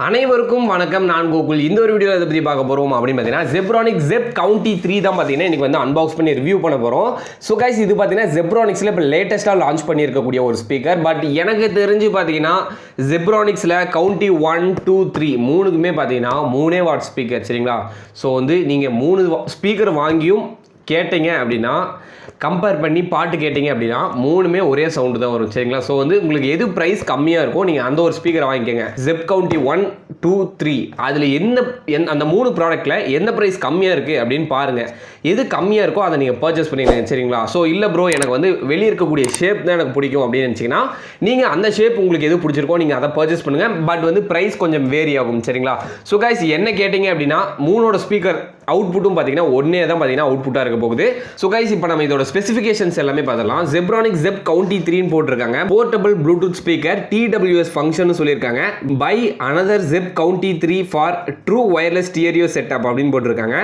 அனைவருக்கும் வணக்கம். நான் கோகுல். இந்த ஒரு வீடியோவில் இதை பற்றி பார்க்க போகிறோம் அப்படின்னு பார்த்தீங்கன்னா Zebronics Zeb County 3 தான் பார்த்தீங்கன்னா இன்றைக்கி வந்து அன்பாக்ஸ் பண்ணி ரிவ்யூ பண்ண போகிறோம். ஸோ கைஸ் இது பார்த்தீங்கன்னா Zebronicsல இப்போ லேட்டஸ்ட்டாக லான்ச் பண்ணியிருக்கக்கூடிய ஒரு ஸ்பீக்கர். பட் எனக்கு தெரிஞ்சு பார்த்தீங்கன்னா Zebronicsல County 1, 2, 3 மூணுக்குமே பார்த்தீங்கன்னா 3 வாட் ஸ்பீக்கர் சரிங்களா. ஸோ வந்து நீங்கள் 3 ஸ்பீக்கர் வாங்கியும் கேட்டீங்க அப்படின்னா கம்பேர் பண்ணி பாட்டு கேட்டிங்க அப்படின்னா மூணுமே ஒரே சவுண்டு தான் வரும் சரிங்களா. ஸோ வந்து உங்களுக்கு எது ப்ரைஸ் கம்மியாக இருக்கும் நீங்கள் அந்த ஒரு ஸ்பீக்கரை வாங்கிக்கோங்க. Zeb County 1, 2, 3 அதில் அந்த 3 ப்ராடக்ட்டில் எந்த ப்ரைஸ் கம்மியாக இருக்குது அப்படின்னு பாருங்கள். எது கம்மியாக இருக்கோ அதை நீங்கள் பர்ச்சேஸ் பண்ணிடுங்க சரிங்களா. ஸோ இல்லை ப்ரோ எனக்கு வந்து வெளியே இருக்கக்கூடிய ஷேப் தான் எனக்கு பிடிக்கும் அப்படின்னு நினச்சிங்கன்னா நீங்கள் அந்த ஷேப் உங்களுக்கு எது பிடிச்சிருக்கோ நீங்கள் அதை பர்ச்சேஸ் பண்ணுங்கள். பட் வந்து ப்ரைஸ் கொஞ்சம் வேரி ஆகும் சரிங்களா. ஸோ கைஸ் என்ன கேட்டிங்க அப்படின்னா மூணோட ஸ்பீக்கர் அவுட்புட்டும் பார்த்தீங்கன்னா ஒன்றே தான் பார்த்தீங்கன்னா அவுட்புட்டாக இருக்க போகுது. ஸோ கைஸ் இப்போ நம்ம இதோட ஸ்பெசிஃபிகேஷன்ஸ் எல்லாமே பார்த்துலாம். Zebronics Zeb County 3 போட்டிருக்காங்க. Portable bluetooth speaker TWS function சொல்லியிருக்காங்க. By another Zeb County 3 for true wireless stereo setup அப்படின்னு போட்டிருக்காங்க.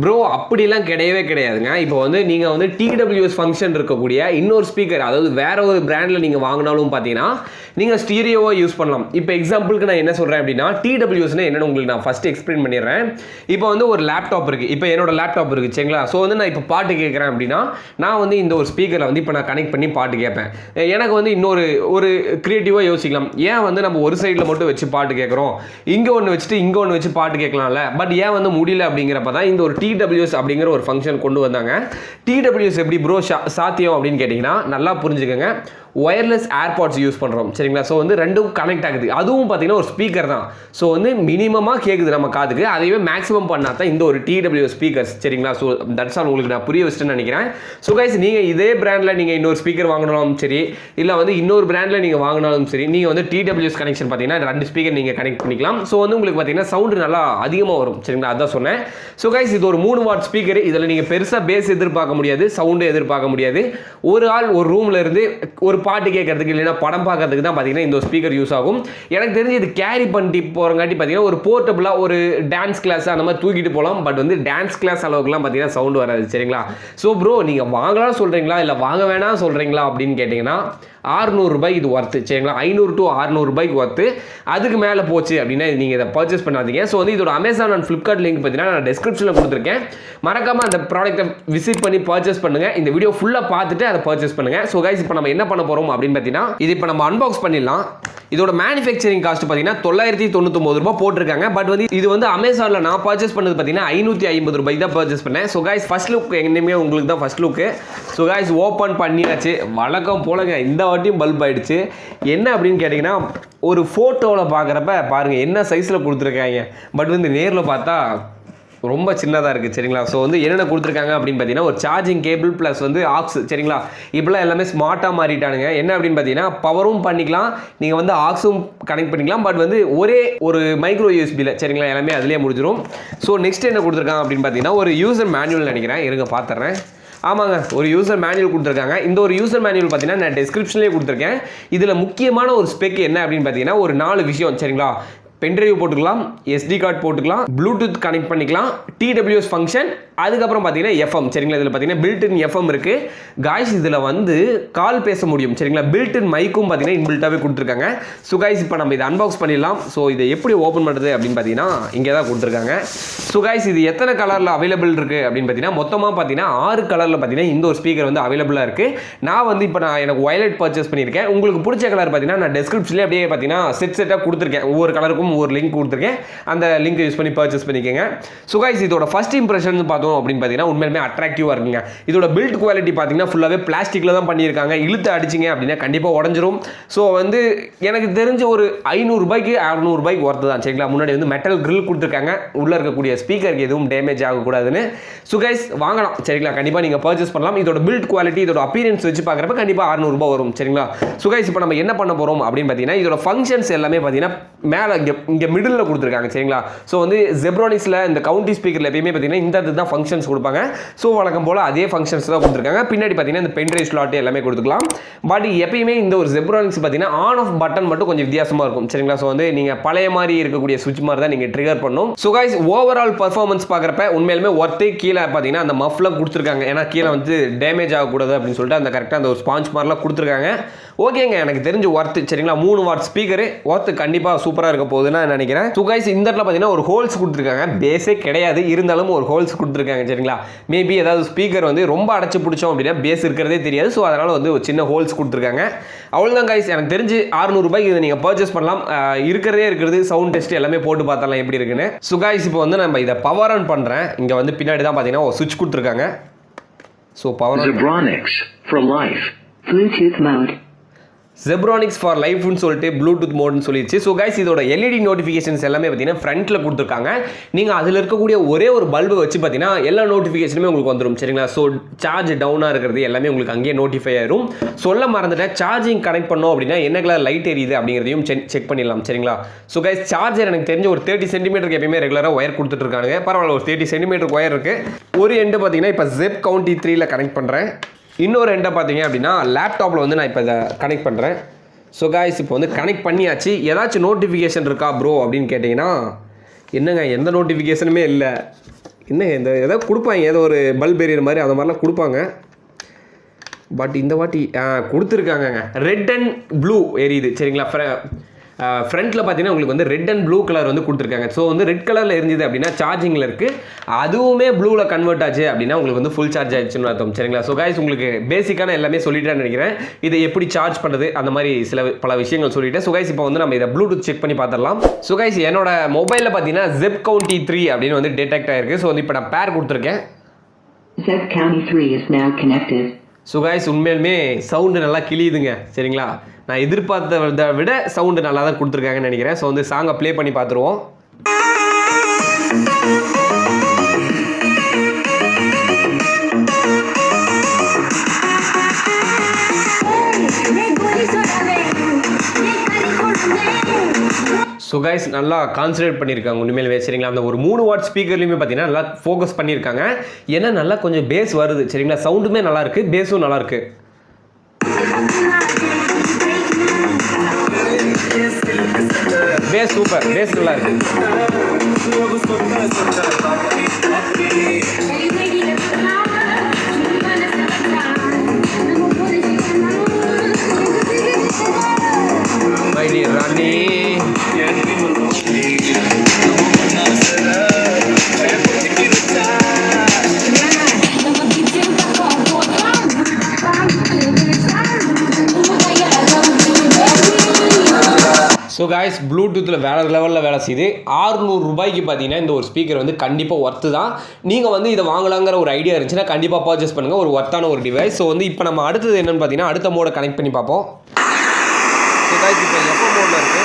ப்ரோ அப்படிலாம் கிடையவே கிடையாதுங்க. இப்போ வந்து நீங்கள் வந்து TWS ஃபங்க்ஷன் இருக்கக்கூடிய இன்னொரு ஸ்பீக்கர் அதாவது வேற ஒரு பிராண்டில் நீங்கள் வாங்கினாலும் பார்த்தீங்கன்னா நீங்கள் ஸ்டீரியோவை யூஸ் பண்ணலாம். இப்போ எக்ஸாம்பிளுக்கு நான் என்ன சொல்கிறேன் அப்படின்னா TWSனா என்னென்னு உங்களுக்கு நான் ஃபஸ்ட்டு எக்ஸ்பிளைன் பண்ணிடுறேன். இப்போ வந்து ஒரு லேப்டாப் இருக்குது. இப்போ என்னோட லேப்டாப் இருக்குது சரிங்களா. ஸோ வந்து நான் இப்போ பாட்டு கேட்குறேன் அப்படின்னா நான் வந்து இந்த ஒரு ஸ்பீக்கரில் வந்து இப்போ நான் கனெக்ட் பண்ணி பாட்டு கேட்பேன். எனக்கு வந்து ஒரு கிரியேட்டிவாக யோசிக்கலாம். ஏன் வந்து நம்ம ஒரு சைடில் மட்டும் வச்சு பாட்டு கேட்குறோம், இங்கே ஒன்று வச்சுட்டு இங்கே ஒன்று வச்சு பாட்டு கேட்கலாம்ல. பட் ஏன் வந்து முடியல அப்படிங்கிறப்ப தான் இந்த ஒரு TWS அப்படிங்கிற ஒரு ஃபங்க்ஷன் கொண்டு வந்தாங்க. TWS எப்படி ப்ரோ சாத்தியம் அப்படின்னு கேட்டிங்கன்னா நல்லா புரிஞ்சுக்கோங்க. ஒயர்லெஸ் ஏர்பாட்ஸ் யூஸ் பண்ணுறோம் சரிங்களா. ஸோ வந்து ரெண்டும் கனெக்ட் ஆகுது. அதுவும் பார்த்தீங்கன்னா ஒரு ஸ்பீக்கர் தான். ஸோ வந்து மினிமமாக கேட்குது நம்ம காதுக்கு. அதையே மேக்ஸிமம் பண்ணால் தான் இந்த ஒரு TWS ஸ்பீக்கர்ஸ் சரிங்களா. ஸோ தட்ஸ் ஆல் உங்களுக்கு நான் புரிய வச்சுட்டு நினைக்கிறேன். ஸோ கைஸ் நீங்கள் இதே பிராண்டில் நீங்கள் இன்னொரு ஸ்பீக்கர் வாங்கினாலும் சரி இல்லை வந்து இன்னொரு பிராண்டில் நீங்கள் வாங்கினாலும் சரி நீங்கள் வந்து TWS கனெக்ஷன் பார்த்தீங்கன்னா 2 ஸ்பீக்கர் நீங்கள் கனெக்ட் பண்ணிக்கலாம். ஸோ வந்து உங்களுக்கு பார்த்தீங்கன்னா சவுண்டு நல்லா அதிகமாக வரும் சரிங்களா. அதான் சொன்னேன். ஸோ கைஸ் இது ஒரு 3 வாட் ஸ்பீக்கர். இதில் நீங்கள் பெருசாக பேஸ் எதிர்பார்க்க முடியாது, சவுண்டு எதிர்பார்க்க முடியாது. ஒரு ஆள் ஒரு ரூமில் இருந்து ஒரு பாட்டு கேட்கறதுக்கு இல்லைன்னா படம் பார்க்கறதுக்கு தான் பார்த்தீங்கன்னா இந்த ஸ்பீக்கர் யூஸ் ஆகும். எனக்கு தெரிஞ்சு இது கேரி பண்ணி போகிறங்காட்டி பார்த்தீங்கன்னா ஒரு போர்ட்டபுளாக ஒரு டான்ஸ் கிளாஸ் அந்த மாதிரி தூக்கிட்டு போகலாம். பட் வந்து டான்ஸ் கிளாஸ் அளவுக்குலாம் பார்த்தீங்கன்னா சவுண்டு வராது சரிங்களா. ஸோ ப்ரோ நீங்கள் வாங்கலாம் சொல்கிறீங்களா இல்லை வாங்க வேணாம் சொல்கிறீங்களா அப்படின்னு கேட்டிங்கன்னா 600 ரூபாய்க்கு இது ஒர்த்து சரிங்களா. 500 to 600 ரூபாய்க்கு ஒர்த்து. அதுக்கு மேலே போச்சு அப்படின்னா நீங்கள் இதை பர்ச்சேஸ் பண்ணாதீங்க. ஸோ வந்து இதோட Amazon அண்ட் Flipkart லிங்க் பார்த்தீங்கன்னா நான் டிஸ்கிரிப்ஷனில் கொடுத்துருக்கேன். மறக்காமல் அந்த ப்ராடக்ட்டை விசிட் பண்ணி பர்ச்சேஸ் பண்ணுங்கள். இந்த வீடியோ ஃபுல்லாக பார்த்துட்டு அதை பர்ச்சேஸ் பண்ணுங்கள். ஸோ கைஸ் இப்போ நம்ம என்ன பண்ண போகிறோம் அப்படின்னு பார்த்தீங்கன்னா இது இப்போ நம்ம அன்பாக்ஸ் பண்ணிடலாம். இதோட மேனுஃபேக்சரிங் காஸ்ட் பார்த்தீங்கன்னா 999 ரூபாய் போட்டிருக்காங்க. பட் வந்து இது வந்து அமேசானில் நான் பர்ச்சேஸ் பண்ணது பார்த்தீங்கன்னா 550 ரூபாய்க்கு தான் பர்ச்சேஸ் பண்ணேன். ஸோ கைஸ் ஃபர்ஸ்ட் லுக் என்னமே உங்களுக்கு தான் first look. So guys open பண்ணியாச்சு. வழக்கம் போலங்க இந்த வாட்டியும் பல்ப் ஆயிடுச்சு. என்ன அப்படின்னு கேட்டிங்கன்னா ஒரு ஃபோட்டோவில் பார்க்குறப்ப பாருங்கள் என்ன சைஸில் கொடுத்துருக்காங்க. பட் வந்து நேரில் பார்த்தா ரொம்ப சின்னதாக இருக்குது சரிங்களா. ஸோ வந்து என்னென்ன கொடுத்துருக்காங்க அப்படின்னு பார்த்தீங்கன்னா ஒரு சார்ஜிங் கேபிள் ப்ளஸ் வந்து ஆக்ஸ் சரிங்களா. இப்போலாம் எல்லாமே ஸ்மார்ட்டாக மாறிட்டானுங்க. என்ன அப்படின்னு பார்த்தீங்கன்னா பவரும் பண்ணிக்கலாம், நீங்கள் வந்து ஆக்ஸும் கனெக்ட் பண்ணிக்கலாம். பட் வந்து ஒரே ஒரு மைக்ரோ யூஎஸ்பியில் சரிங்களா எல்லாமே அதிலே முடிஞ்சிடும். ஸோ நெக்ஸ்ட் என்ன கொடுத்துருக்காங்க அப்படின்னு பார்த்தீங்கன்னா ஒரு யூசர் மேனுவல் நினைக்கிறேன். இருங்க பார்த்துட்றேன். ஆமாங்க ஒரு யூசர் மேனுவல் கொடுத்துருக்காங்க. இந்த ஒரு யூசர் மேனுவல் பார்த்தீங்கன்னா நான் டிஸ்கிரிப்ஷன்லேயே கொடுத்துருக்கேன். இதில் முக்கியமான ஒரு ஸ்பெக் என்ன அப்படின்னு பார்த்தீங்கன்னா ஒரு 4 விஷயம் சரிங்களா. பென்ட்ரைவ் போட்டுக்கலாம், SD கார்டு போட்டுக்கலாம், ப்ளூடூத் கனெக்ட் பண்ணிக்கலாம், TWS ஃபங்க்ஷன், அதுக்கப்புறம் பார்த்தீங்கன்னா FM சரிங்களா. இதில் பார்த்தீங்கன்னா பில்டின் FM இருக்குது காய்ஸ். இதில் வந்து கால் பேச முடியும் சரிங்களா. பில்டின் மைக்கும் பார்த்தீங்கன்னா இன்பில்ட்டாகவே கொடுத்துருக்காங்க. ஸோ காய்ஸ் இப்போ நம்ம இதை அன்பாக்ஸ் பண்ணிடலாம். ஸோ இதை எப்படி ஓப்பன் பண்ணுறது அப்படின்னு பார்த்தீங்கன்னா இங்கே தான் கொடுத்துருக்காங்க. ஸோ காய்ஸ் இது எத்தனை கலரில் அவைலபிள் இருக்குது அப்படின்னு பார்த்தீங்கன்னா மொத்தமாக பார்த்தீங்கன்னா 6 கலரில் பார்த்தீங்கன்னா இந்த ஒரு ஸ்பீக்கர் வந்து அவைலபிளாக இருக்குது. நான் வந்து இப்போ எனக்கு வயலட் பர்ச்சேஸ் பண்ணியிருக்கேன். உங்களுக்கு பிடிச்ச கலர் பார்த்தீங்கன்னா நான் டிஸ்கிரிப்ஷன்லேயே அப்படியே பார்த்தீங்கன்னா செட்டாக கொடுத்துருக்கேன். ஒவ்வொரு கலருக்கும் ஒரு லிங்க் கொடுத்துருக்கேன். அந்த லிங்க் யூஸ் பண்ணி பர்ச்சேஸ் பண்ணிக்கோங்க. ஸோ கைஸ் இதோட ஃபர்ஸ்ட் இம்ப்ரெஷன் பார்த்தோம் அப்படின்னு பார்த்தீங்கன்னா உண்மையிலுமே அட்ராக்டிவாக இருக்குங்க. இதோட பில்ட் குவாலிட்டி பார்த்தீங்கன்னா ஃபுல்லாகவே பிளாஸ்டிக்கில் தான் பண்ணியிருக்காங்க. இழுத்து அடிச்சிங்க அப்படின்னா கண்டிப்பாக உடஞ்சிரும். ஸோ வந்து எனக்கு தெரிஞ்ச ஒரு 500 ரூபாய்க்கு 600 ரூபாய்க்கு ஒர்த்து தான் சரிங்களா. முன்னாடி வந்து மெட்டல் கிரில் கொடுத்துருக்காங்க. உள்ளே இருக்கக்கூடிய ஸ்பீக்கருக்கு எதுவும் டேமேஜ் ஆகக்கூடாதுன்னு. ஸோ கைஸ் வாங்கலாம் சரிங்களா. கண்டிப்பாக நீங்கள் பர்ச்சேஸ் பண்ணலாம். இதோட பில்ட் குவாலிட்டி இதோட அப்பியரன்ஸ் வச்சு பார்க்குறப்ப கண்டிப்பாக 600 ரூபாய் வரும் சரிங்களா. ஸோ கைஸ் இப்போ நம்ம என்ன பண்ண போகிறோம் அப்படின்னு பார்த்தீங்கன்னா இதோட ஃபங்க்ஷன்ஸ் எல்லாமே பார்த்தீங்கன்னா மேலே இங்கே மிடில் கொடுத்துருக்காங்க சரிங்களா. ஸோ வந்து Zebronicsல இந்த கவுண்டி ஸ்பீக்கரில் எப்பயுமே பார்த்தீங்கன்னா இந்த தான் ஃபங்க்ஷன்ஸ் கொடுப்பாங்க. ஸோ வழக்கம் போல் அதே ஃபங்க்ஷன்ஸ் தான் கொடுத்துருக்காங்க. பின்னாடி பார்த்தீங்கன்னா இந்த பென்ட்ரைவ் ஸ்லாட் எல்லாமே கொடுத்துக்கலாம். பட் எப்பயுமே இந்த ஒரு Zebronics பார்த்தீங்கன்னா ஆன் ஆஃப் பட்டன் மட்டும் கொஞ்சம் வித்தியாசமாக இருக்கும் சரிங்களா. ஸோ வந்து நீங்கள் பழைய மாதிரி இருக்கக்கூடிய சுவிட்ச் மாதிரி தான் நீங்கள் ட்ரிகர் பண்ணும். ஸோ கைஸ் ஓவரால் பர்ஃபார்மன்ஸ் பார்க்குறப்ப உண்மையிலுமே ஒர்த்தே கீழே பார்த்தீங்கன்னா அந்த மஃப்லாம் கொடுத்துருக்காங்க. ஏன்னா கீழே வந்து டேமேஜ் ஆகக்கூடாது அப்படின்னு சொல்லிட்டு அந்த கரெக்டாக அந்த ஒரு ஸ்பாஞ்ச் மாதிரிலாம் கொடுத்துருக்காங்க. ஓகேங்க எனக்கு தெரிஞ்சு ஒர்த்து சரிங்களா. 3 வாட் ஸ்பீக்கரு ஒர்த்து கண்டிப்பாக சூப்பராக இருக்க போகுது போகுதுன்னு நான் நினைக்கிறேன். ஸோ கைஸ் இந்த இடத்துல பார்த்தீங்கன்னா ஒரு ஹோல்ஸ் கொடுத்துருக்காங்க, பேஸே கிடையாது, இருந்தாலும் ஒரு ஹோல்ஸ் கொடுத்துருக்காங்க சரிங்களா. மேபி ஏதாவது ஸ்பீக்கர் வந்து ரொம்ப அடைச்சி பிடிச்சோம் அப்படின்னா பேஸ் இருக்கிறதே தெரியாது. ஸோ அதனால் வந்து ஒரு சின்ன ஹோல்ஸ் கொடுத்துருக்காங்க. அவ்வளோதான் கைஸ். எனக்கு தெரிஞ்சு 600 ரூபாய்க்கு இதை நீங்கள் பர்ச்சேஸ் பண்ணலாம். இருக்கிறது சவுண்ட் டெஸ்ட் எல்லாமே போட்டு பார்த்தலாம் எப்படி இருக்குன்னு. ஸோ கைஸ் இப்போ வந்து நம்ம இதை பவர் ஆன் பண்ணுறேன். இங்கே வந்து பின்னாடி தான் பார்த்தீங்கன்னா ஒரு சுவிட்ச் கொடுத்துருக்காங்க. So power on Zebronics for life Bluetooth mode. Zebronics for lifeன்னு சொல்லிட்டு ப்ளூடூத் மோட்னு சொல்லிடுச்சு. ஸோ கைஸ் இதோட எல்இடி நோட்டிஃபிகேஷன்ஸ் எல்லாமே பார்த்தீங்கன்னா ஃப்ரண்ட்டில் கொடுத்துருக்காங்க. நீங்கள் அதில் இருக்கக்கூடிய ஒரே ஒரு பல்பு வச்சு பார்த்தீங்கன்னா எல்லா நோட்டிஃபிகேஷனுமே உங்களுக்கு வந்துடும் சரிங்களா. ஸோ சார்ஜ் டவுனாக இருக்கிறது எல்லாமே உங்களுக்கு அங்கேயே நோட்டிஃபை ஆயிரும். சொல்ல மறந்துட்டேன், சார்ஜிங் கனெக்ட் பண்ணோம் அப்படின்னா என்ன கலர் லைட் எரியுது அப்படிங்கிறதையும் செக் பண்ணிடலாம் சரிங்களா. ஸோ கைஸ் சார்ஜர் எனக்கு தெரிஞ்ச ஒரு 30 சென்டிமீட்டருக்கு எப்பயுமே ரெகுலராக ஒயர் கொடுத்துட்ருக்காங்க. பரவாயில்ல, ஒரு 30 சென்டிமீட்டருக்கு ஒயர் இருக்குது. ஒரு எண்டு பார்த்தீங்கன்னா இப்போ Zeb County 3ல கனெக்ட் பண்ணுறேன். இன்னொரு எண்டை பார்த்தீங்க அப்படின்னா லேப்டாப்பில் வந்து நான் இப்போ இதை கனெக்ட் பண்ணுறேன். ஸோ காய்ஸ் இப்போ வந்து கனெக்ட் பண்ணியாச்சு. ஏதாச்சும் நோட்டிஃபிகேஷன் இருக்கா ப்ரோ அப்படின்னு கேட்டிங்கன்னா என்னங்க எந்த நோட்டிஃபிகேஷனுமே இல்லை. என்ன இந்த ஏதோ கொடுப்பாங்க, ஏதோ ஒரு பல்ப் எரியிற மாதிரி அந்த மாதிரிலாம் கொடுப்பாங்க. பட் இந்த வாட்டி கொடுத்துருக்காங்கங்க. ரெட் அண்ட் ப்ளூ எரியுது சரிங்களா. ஃப்ரண்ட்டில் பார்த்தீங்கன்னா உங்களுக்கு வந்து ரெட் அண்ட் ப்ளூ கலர் வந்து கொடுத்துருக்காங்க. ஸோ வந்து ரெட் கலரில் இருந்தது அப்படின்னா சார்ஜிங்கில் இருக்குது, அதுவுமே ப்ளூவில் கன்வெர்ட் ஆச்சு அப்படின்னா உங்களுக்கு வந்து ஃபுல் சார்ஜ் ஆயிடுச்சுன்னு அர்த்தம் சரிங்களா. ஸோ கைஸ் உங்களுக்கு பேசிக்கான எல்லாமே சொல்லிட்டேன்னு நினைக்கிறேன். இதை எப்படி சார்ஜ் பண்ணுறது அந்த மாதிரி பல விஷயங்கள் சொல்லிட்டேன். ஸோ கைஸ் இப்போ வந்து நம்ம இதை ப்ளூடூத் செக் பண்ணி பார்த்துடலாம். ஸோ கைஸ் என்னோட மொபைலில் பார்த்தீங்கன்னா Zeb County 3 அப்படின்னு வந்து டிடெக்ட் ஆயிருக்கு. ஸோ வந்து இப்போ நான் பேர் கொடுத்துருக்கேன். Zeb County 3 is now connected. So guys உண்மையிலுமே சவுண்டு நல்லா கிளியுதுங்க சரிங்களா. நான் எதிர்பார்த்ததை விட சவுண்டு நல்லா தான் கொடுத்துருக்காங்கன்னு நினைக்கிறேன். ஸோ வந்து சாங்கை ப்ளே பண்ணி பார்த்துருவோம். ஸோ கைஸ் நல்லா கான்சன்ட்ரேட் பண்ணியிருக்காங்க உண்மையிலே சரிங்களா. அந்த ஒரு 3 வாட் ஸ்பீக்கர்லையுமே பார்த்தீங்கன்னா நல்லா ஃபோக்கஸ் பண்ணியிருக்காங்க. ஏன்னா நல்லா கொஞ்சம் பேஸ் வருது சரிங்களா. சவுண்டுமே நல்லாயிருக்கு, பேஸும் நல்லாயிருக்கு. பேஸ் சூப்பர், பேஸ் நல்லா இருக்கு. My dear Rani so guys ப்ளூடூத்தில் வேறு லெவலில் வேலை செய்யுது. 600 ரூபாய்க்கு பார்த்தீங்கன்னா இந்த ஒரு ஸ்பீக்கர் வந்து கண்டிப்பாக ஒர்த்து தான். நீங்கள் வந்து இதை வாங்கலாங்கிற ஒரு ஐடியா இருந்துச்சுன்னா கண்டிப்பாக பர்ச்சேஸ் பண்ணுங்கள், ஒரு ஒர்த்தான ஒரு டிவைஸ். ஸோ வந்து இப்போ நம்ம அடுத்தது என்னென்னு பார்த்தீங்கன்னா அடுத்த மோடை கனெக்ட் பண்ணி பார்ப்போம். ஸோ காய்ஸ் இப்போ எஃப்எம் மோடில் இருக்குது.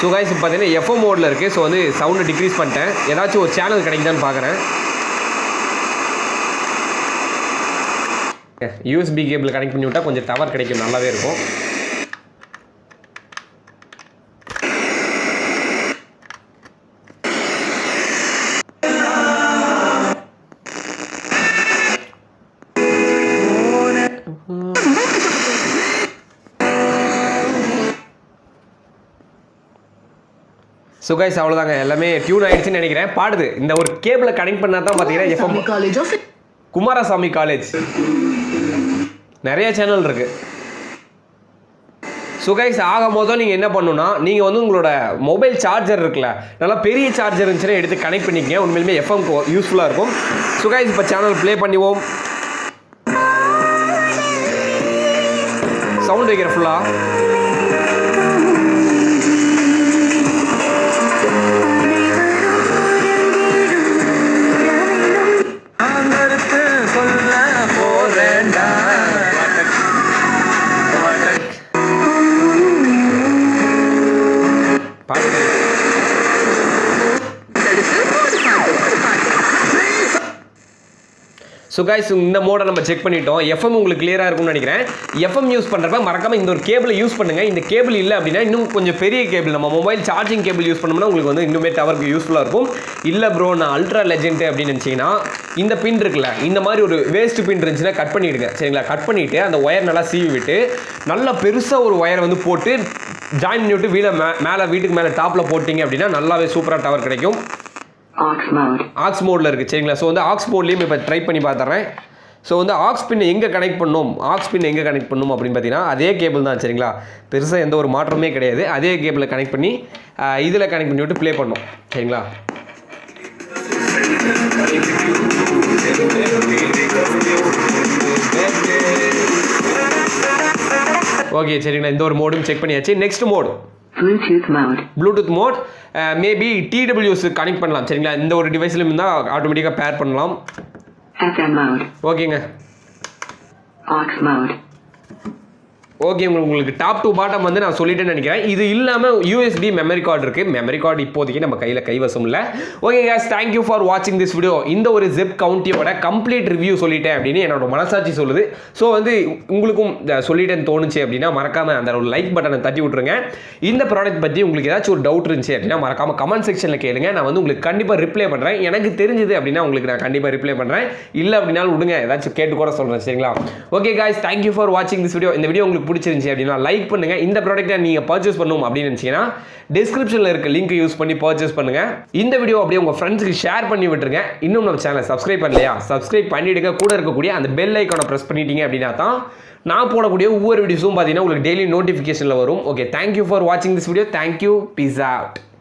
ஸோ காய்ஸ் இப்போ பார்த்தீங்கன்னா எஃப்எம் மோடில் இருக்குது. ஸோ வந்து சவுண்டை டிக்ரீஸ் பண்ணிட்டேன். ஏதாச்சும் ஒரு சேனல் கிடைக்குதான்னு பார்க்குறேன். யூஎஸ்பி கேபிள் கனெக்ட் பண்ணி விட்டால் கொஞ்சம் டவர் கிடைக்கும், நல்லாவே இருக்கும். ஸோ கைஸ் அவ்வளோதாங்க, எல்லாமே டியூன் ஆகிடுச்சுன்னு நினைக்கிறேன். பாடுது இந்த ஒரு கேபிளை கனெக்ட் பண்ணால் தான் பார்த்தீங்கன்னா எஃப்எம் குமாரசாமி காலேஜ் நிறைய சேனல் இருக்குது. ஸோ கைஸ் ஆக மொதல் நீங்கள் என்ன பண்ணணும்னா நீங்கள் வந்து உங்களோட மொபைல் சார்ஜர் இருக்குல்ல, நல்லா பெரிய சார்ஜர் இருந்துச்சுன்னா எடுத்து கனெக்ட் பண்ணிக்கங்க, உண்மையிலுமே எஃப்எம்க்கு யூஸ்ஃபுல்லாக இருக்கும். ஸோ கைஸ் இப்போ சேனல் ப்ளே பண்ணிவோம். சவுண்ட் வைக்கிற ஃபுல்லாக ஸோ கைஸ் இந்த மோடை நம்ம செக் பண்ணிட்டோம். எஃப்எம் உங்களுக்கு கிளியராக இருக்கும்னு நினைக்கிறேன். எஃப்எம் யூஸ் பண்ணுறப்ப மறக்காமல் இந்த ஒரு கேபிளை யூஸ் பண்ணுங்கள். இந்த கேபிள் இல்லை அப்படின்னா இன்னும் கொஞ்சம் பெரிய கேபிள், நம்ம மொபைல் சார்ஜிங் கேபிள் யூஸ் பண்ணோம்னா உங்களுக்கு வந்து இன்னுமே டவருக்கு யூஸ்ஃபுல்லாக இருக்கும். இல்லை ப்ரோ நான் அல்ட்ரா லெஜெண்ட் அப்படின்னு நினச்சிங்கன்னா இந்த பின் இருக்குல்ல, இந்த மாதிரி ஒரு வேஸ்ட் பின் இருந்துச்சுன்னா கட் பண்ணிவிடுங்க சரிங்களா. கட் பண்ணிவிட்டு அந்த ஒயர் நல்லா சீவி விட்டு நல்லா பெருசாக ஒரு ஒயரை வந்து போட்டு ஜாயின் பண்ணி விட்டு மேலே வீட்டுக்கு மேலே டாப்பில் போட்டிங்க அப்படின்னா நல்லாவே சூப்பராக டவர் கிடைக்கும். ஆக்ஸ் மோடில் இருக்குது சரிங்களா. ஸோ வந்து ஆக்ஸ் மோட்லேயும் இப்போ ட்ரை பண்ணி பார்த்துறேன். ஸோ வந்து ஆக்ஸ் பின் எங்கே கனெக்ட் பண்ணணும் அப்படின்னு பார்த்தீங்கன்னா அதே கேபிள் தான் சரிங்களா, பெருசாக எந்த ஒரு மாற்றமே கிடையாது. அதே கேபிளை கனெக்ட் பண்ணி இதில் கனெக்ட் பண்ணி விட்டு ப்ளே பண்ணணும் சரிங்களா. ஓகே சரிங்களா, இந்த ஒரு மோடும் செக் பண்ணியாச்சு. Next mode Bluetooth mode. Maybe TWS connect பண்ணலாம் சரிங்களா. இந்த ஒரு டிவைஸ்லையும் இருந்தால் ஆட்டோமேட்டிக்காக பேர் பண்ணலாம். ஓகேங்க. ஓகே, உங்களுக்கு டாப் டு பாட்டம் வந்து நான் சொல்லிட்டேன்னு நினைக்கிறேன். இது இல்லாமல் யூஎஸ்பி மெமரி கார்டு இருக்குது. மெமரி கார்டு இப்போதைக்கு நம்ம கையில் கைவசம் இல்லை. Okay guys, thank you for watching this video. இந்த ஒரு ஜெப் கவுண்டியோட கம்ப்ளீட் ரிவ்யூ சொல்லிட்டேன் அப்படின்னு என்னோட மனசாட்சி சொல்லுது. ஸோ வந்து உங்களுக்கும் சொல்லிட்டேன்னு தோணுச்சு அப்படின்னா மறக்காமல் அந்த ஒரு லைக் பட்டனை தட்டி விட்ருங்க. இந்த ப்ராடக்ட் பற்றி உங்களுக்கு ஏதாச்சும் ஒரு டவுட் இருந்துச்சு அப்படின்னா மறக்காமல் கமெண்ட் செக்ஷனில் கேளுங்க. நான் வந்து உங்களுக்கு கண்டிப்பாக ரிப்ளை பண்ணுறேன். எனக்கு தெரிஞ்சது அப்படின்னா உங்களுக்கு நான் கண்டிப்பாக ரிப்ளை பண்ணுறேன். இல்லை அப்படின்னாலும் விடுங்க, ஏதாச்சும் கேட்டு கூட சொல்கிறேன் சரிங்களா. Okay guys, thank you for watching this video. இந்த வீடியோ உங்களுக்கு பிடிச்சிருந்துச்சு அப்படின்னா லைக் பண்ணுங்க. இந்த ப்ராடக்ட்டை நீங்க பர்ச்சேஸ் பண்ணணும் அப்படின்னு நினைச்சீங்கன்னா டிஸ்கிரிப்ஷன்ல இருக்க லிங்க் யூஸ் பண்ணி பர்ச்சேஸ் பண்ணுங்க. இந்த வீடியோ அப்படியே உங்க ஃப்ரெண்ட்ஸ்க்கு ஷேர் பண்ணி விட்டுருங்க. இன்னும் நம்ம சேனலை சப்ஸ்கிரைப் பண்ணலையா, சப்ஸ்கிரைப் பண்ணிடுங்க. கூட இருக்கக்கூடிய அந்த பெல் ஐகானை பிரஸ் பண்ணிட்டீங்க அப்படின்னா தான் நான் போடக்கூடிய ஒவ்வொரு வீடியோஸும் பார்த்தீங்கன்னா உங்களுக்கு டெய்லி நோட்டிஃபிகேஷனில் வரும். ஓகே, தேங்க்யூ ஃபார் வாட்சிங் this video. Thank you, peace out.